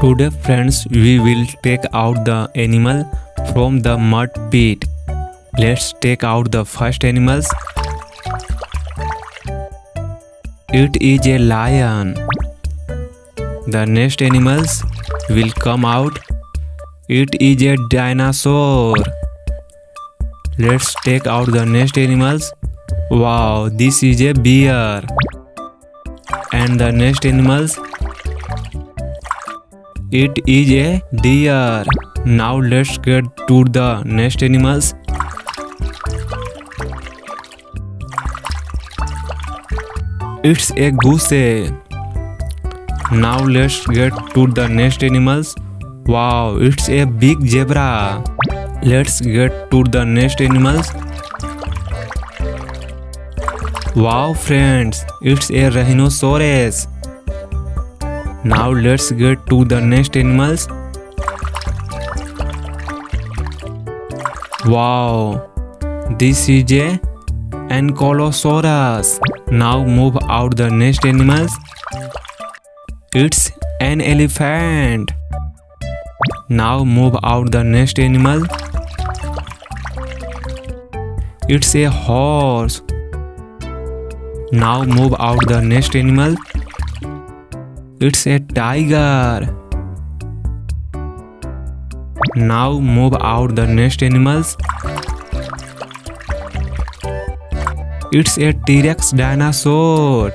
Today friends, we will take out the animal from the mud pit. Let's take out the first animals. It is a lion. The next animals will come out. It is a dinosaur. Let's take out the next animals. Wow, this is a bear. And the next animals, it is a deer. Now let's get to the next animals. It's a goose. Now let's get to the next animals. Wow, it's a big zebra. Let's get to the next animals. Wow friends, it's a rhinoceros. Now let's get to the next animals. Wow, this is a ankylosaurus. Now move out the next animals. It's an elephant. Now move out the next animal. It's a horse. Now move out the next animal. It's a tiger. Now move out the next animals. It's a T-Rex dinosaur.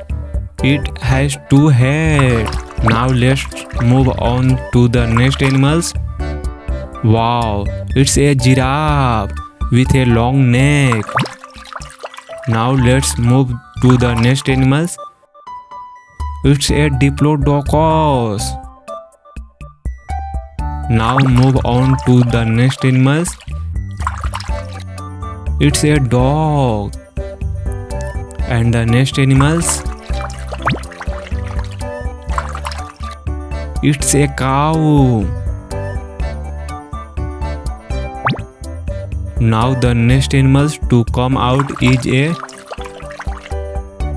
It has two heads. Now let's move on to the next animals. Wow, it's a giraffe with a long neck. Now let's move to the next animals. It's a diplodocus. Now move on to the next animals. It's a dog. And the next animals, it's a cow. Now the next animals to come out is a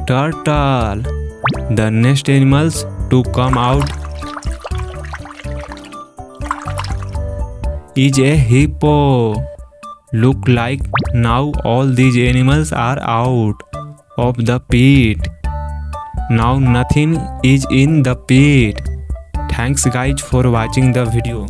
turtle. The next animals to come out is a hippo. Look like now all these animals are out of the pit. Now nothing is in the pit. Thanks guys for watching the video.